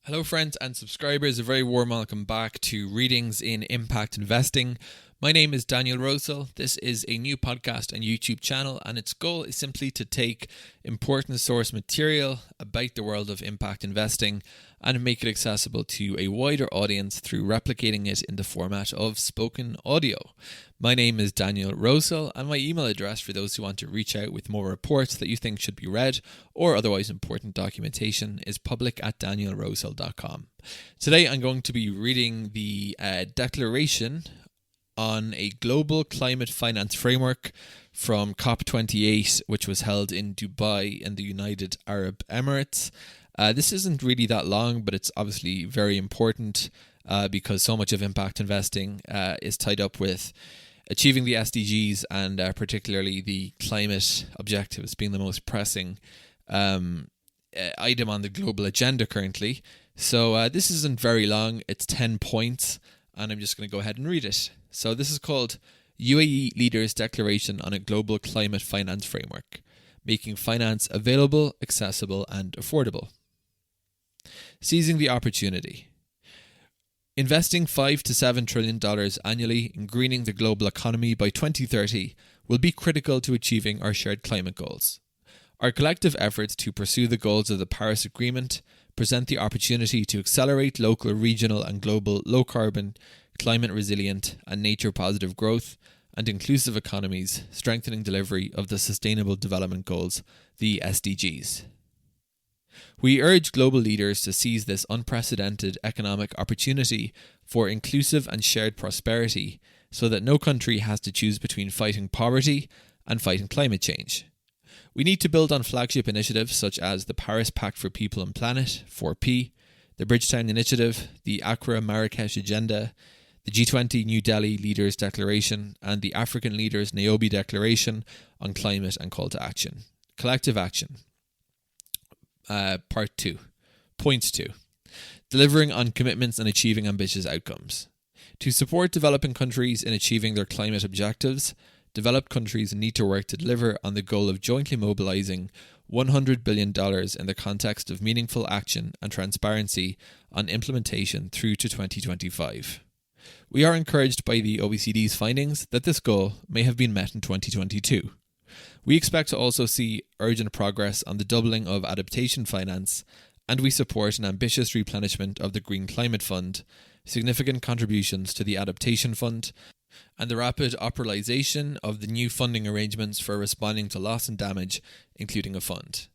Hello friends and subscribers, a very warm welcome back to Readings in Impact Investing. My name is Daniel Rosehill. This is a new podcast and YouTube channel, and its goal is simply to take important source material about the world of impact investing and make it accessible to a wider audience through replicating it in the format of spoken audio. My name is Daniel Rosehill, and my email address for those who want to reach out with more reports that you think should be read or otherwise important documentation is public@danielrosehill.com. Today I'm going to be reading the declaration on a global climate finance framework from COP28, which was held in Dubai in the United Arab Emirates. This isn't really that long, but it's obviously very important because so much of impact investing is tied up with achieving the SDGs and particularly the climate objectives being the most pressing item on the global agenda currently. So this isn't very long. It's 10 points, and I'm just going to go ahead and read it. So this is called UAE Leaders Declaration on a Global Climate Finance Framework, making finance available, accessible and affordable. Seizing the opportunity. Investing $5 to $7 trillion annually in greening the global economy by 2030 will be critical to achieving our shared climate goals. Our collective efforts to pursue the goals of the Paris Agreement present the opportunity to accelerate local, regional and global low-carbon, climate-resilient and nature-positive growth and inclusive economies, strengthening delivery of the Sustainable Development Goals, the SDGs. We urge global leaders to seize this unprecedented economic opportunity for inclusive and shared prosperity so that no country has to choose between fighting poverty and fighting climate change. We need to build on flagship initiatives such as the Paris Pact for People and Planet, 4P, the Bridgetown Initiative, the Accra Marrakesh Agenda, the G20 New Delhi Leaders Declaration, and the African Leaders Nairobi Declaration on Climate and Call to Action. Collective action. Part 2. Point 2. Delivering on commitments and achieving ambitious outcomes. To support developing countries in achieving their climate objectives, developed countries need to work to deliver on the goal of jointly mobilizing $100 billion in the context of meaningful action and transparency on implementation through to 2025. We are encouraged by the OECD's findings that this goal may have been met in 2022. We expect to also see urgent progress on the doubling of adaptation finance, and we support an ambitious replenishment of the Green Climate Fund, significant contributions to the Adaptation Fund, and the rapid operationalization of the new funding arrangements for responding to loss and damage, including a fund.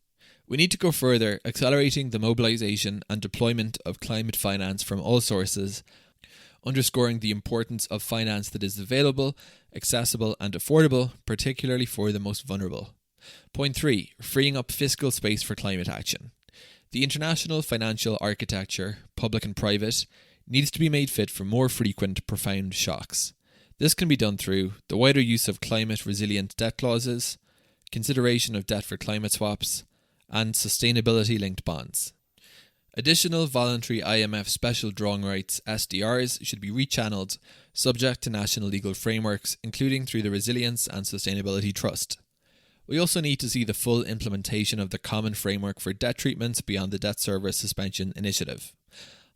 We need to go further, accelerating the mobilization and deployment of climate finance from all sources, underscoring the importance of finance that is available, accessible and affordable, particularly for the most vulnerable. Point 3. Freeing up fiscal space for climate action. The international financial architecture, public and private, needs to be made fit for more frequent, profound shocks. This can be done through the wider use of climate-resilient debt clauses, consideration of debt for climate swaps, and sustainability-linked bonds. Additional voluntary IMF special drawing rights SDRs should be rechanneled subject to national legal frameworks, including through the Resilience and Sustainability Trust. We also need to see the full implementation of the common framework for debt treatments beyond the debt service suspension initiative.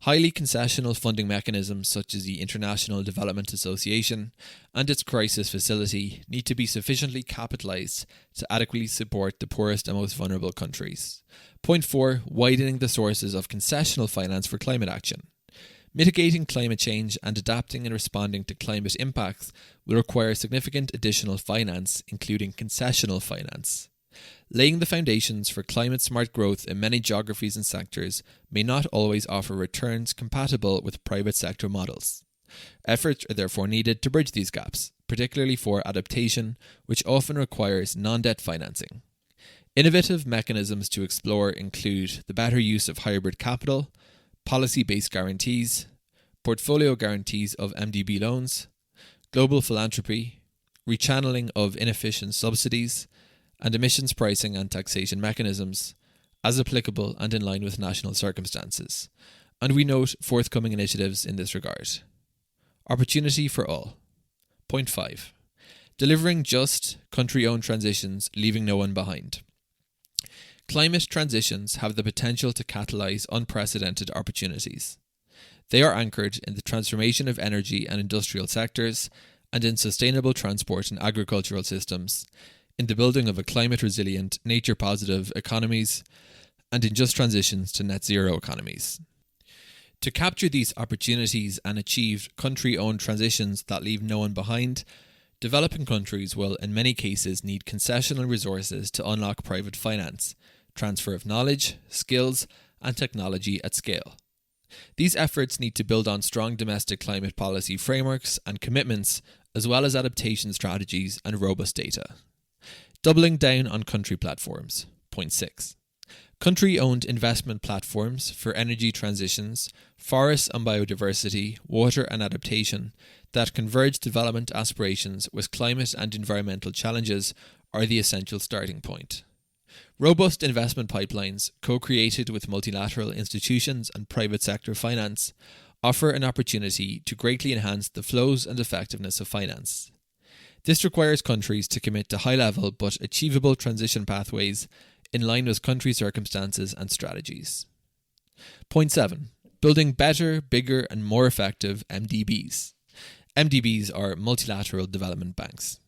Highly concessional funding mechanisms such as the International Development Association and its crisis facility need to be sufficiently capitalised to adequately support the poorest and most vulnerable countries. Point 4. Widening the sources of concessional finance for climate action. Mitigating climate change and adapting and responding to climate impacts will require significant additional finance, including concessional finance. Laying the foundations for climate-smart growth in many geographies and sectors may not always offer returns compatible with private sector models. Efforts are therefore needed to bridge these gaps, particularly for adaptation, which often requires non-debt financing. Innovative mechanisms to explore include the better use of hybrid capital, policy-based guarantees, portfolio guarantees of MDB loans, global philanthropy, rechanneling of inefficient subsidies, and emissions pricing and taxation mechanisms, as applicable and in line with national circumstances. And we note forthcoming initiatives in this regard. Opportunity for all. Point 5. Delivering just, country-owned transitions, leaving no one behind. Climate transitions have the potential to catalyse unprecedented opportunities. They are anchored in the transformation of energy and industrial sectors and in sustainable transport and agricultural systems, in the building of a climate-resilient, nature-positive economies, and in just transitions to net zero economies. To capture these opportunities and achieve country-owned transitions that leave no one behind, developing countries will in many cases need concessional resources to unlock private finance, transfer of knowledge, skills, and technology at scale. These efforts need to build on strong domestic climate policy frameworks and commitments, as well as adaptation strategies and robust data. Doubling down on country platforms. Point 6. Country-owned investment platforms for energy transitions, forests and biodiversity, water and adaptation that converge development aspirations with climate and environmental challenges are the essential starting point. Robust investment pipelines, co-created with multilateral institutions and private sector finance, offer an opportunity to greatly enhance the flows and effectiveness of finance. This requires countries to commit to high-level but achievable transition pathways in line with country circumstances and strategies. Point 7. Building better, bigger and more effective MDBs. MDBs are multilateral development banks.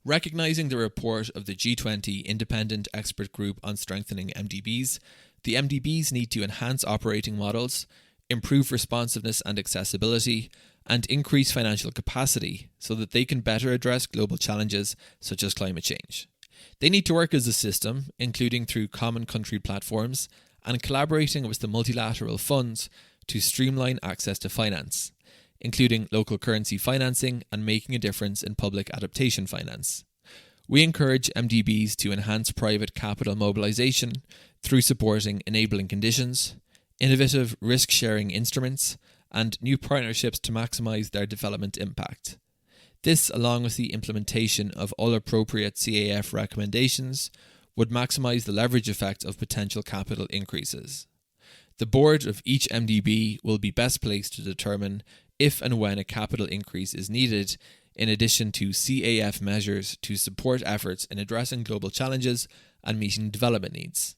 Recognising the report of the G20 Independent Expert Group on strengthening MDBs, the MDBs need to enhance operating models, improve responsiveness and accessibility, and increase financial capacity so that they can better address global challenges such as climate change. They need to work as a system, including through common country platforms, and collaborating with the multilateral funds to streamline access to finance, including local currency financing and making a difference in public adaptation finance. We encourage MDBs to enhance private capital mobilisation through supporting enabling conditions, innovative risk-sharing instruments, and new partnerships to maximise their development impact. This, along with the implementation of all appropriate CAF recommendations, would maximise the leverage effect of potential capital increases. The board of each MDB will be best placed to determine if and when a capital increase is needed, in addition to CAF measures to support efforts in addressing global challenges and meeting development needs.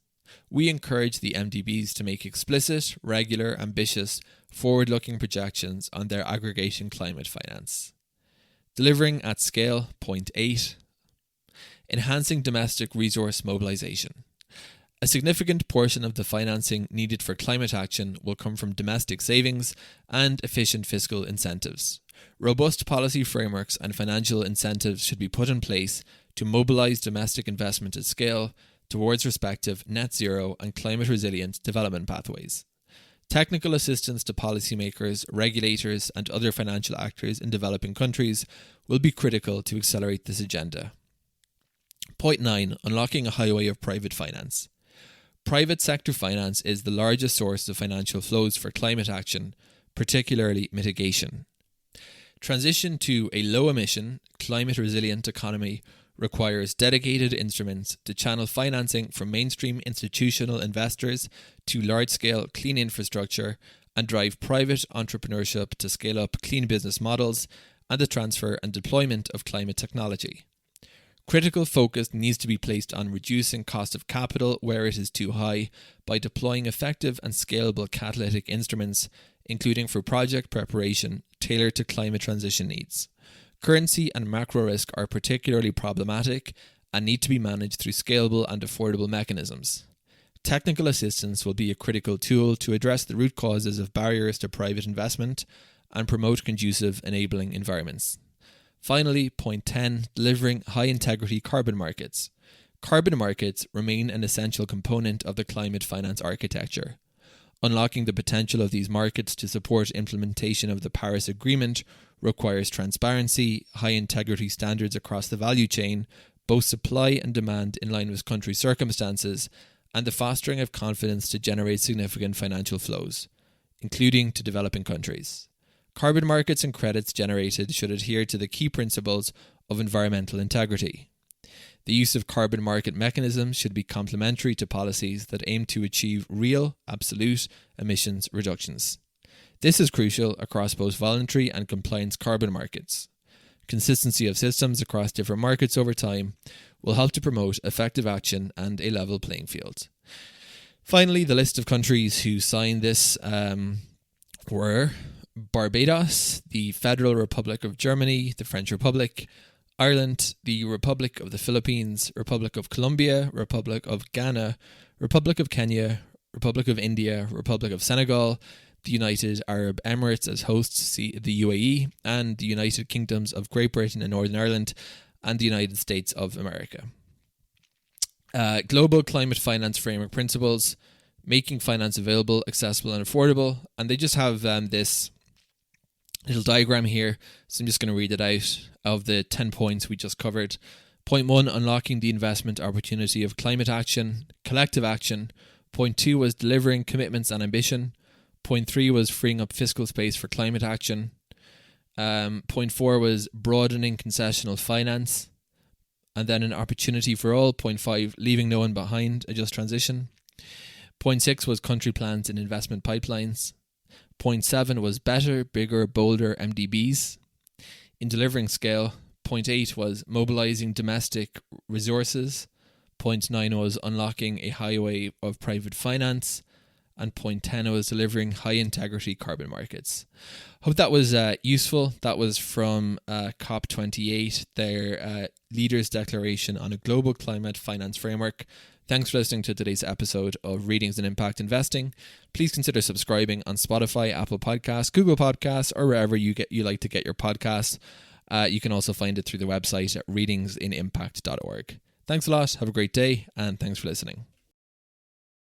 We encourage the MDBs to make explicit, regular, ambitious, forward-looking projections on their aggregation climate finance. Delivering at scale. Point 8. Enhancing domestic resource mobilisation. A significant portion of the financing needed for climate action will come from domestic savings and efficient fiscal incentives. Robust policy frameworks and financial incentives should be put in place to mobilise domestic investment at scale towards respective net zero and climate resilient development pathways. Technical assistance to policymakers, regulators and other financial actors in developing countries will be critical to accelerate this agenda. Point 9. Unlocking a highway of private finance. Private sector finance is the largest source of financial flows for climate action, particularly mitigation. Transition to a low-emission, climate-resilient economy requires dedicated instruments to channel financing from mainstream institutional investors to large-scale clean infrastructure and drive private entrepreneurship to scale up clean business models and the transfer and deployment of climate technology. Critical focus needs to be placed on reducing cost of capital where it is too high by deploying effective and scalable catalytic instruments, including for project preparation tailored to climate transition needs. Currency and macro risk are particularly problematic and need to be managed through scalable and affordable mechanisms. Technical assistance will be a critical tool to address the root causes of barriers to private investment and promote conducive enabling environments. Finally, point 10, delivering high-integrity carbon markets. Carbon markets remain an essential component of the climate finance architecture. Unlocking the potential of these markets to support implementation of the Paris Agreement requires transparency, high-integrity standards across the value chain, both supply and demand in line with country circumstances, and the fostering of confidence to generate significant financial flows, including to developing countries. Carbon markets and credits generated should adhere to the key principles of environmental integrity. The use of carbon market mechanisms should be complementary to policies that aim to achieve real, absolute emissions reductions. This is crucial across both voluntary and compliance carbon markets. Consistency of systems across different markets over time will help to promote effective action and a level playing field. Finally, the list of countries who signed this were Barbados, the Federal Republic of Germany, the French Republic, Ireland, the Republic of the Philippines, Republic of Colombia, Republic of Ghana, Republic of Kenya, Republic of India, Republic of Senegal, the United Arab Emirates as hosts, the UAE, and the United Kingdoms of Great Britain and Northern Ireland, and the United States of America. Global Climate Finance Framework Principles, making finance available, accessible and affordable. And they just have this little diagram here. So I'm just going to read it out of the 10 points we just covered. Point 1, unlocking the investment opportunity of climate action, collective action. Point 2 was delivering commitments and ambition. Point 3 was freeing up fiscal space for climate action. Point 4 was broadening concessional finance. And then an opportunity for all. Point 5, leaving no one behind, a just transition. Point 6 was country plans and investment pipelines. Point 7 was better, bigger, bolder MDBs. In delivering scale, point 8 was mobilizing domestic resources. Point 9 was unlocking a highway of private finance. And point 10 was delivering high integrity carbon markets. Hope that was useful. That was from COP28, their leaders' declaration on a global climate finance framework. Thanks for listening to today's episode of Readings in Impact Investing. Please consider subscribing on Spotify, Apple Podcasts, Google Podcasts, or wherever you like to get your podcasts. You can also find it through the website at readingsinimpact.org. Thanks a lot. Have a great day, and thanks for listening.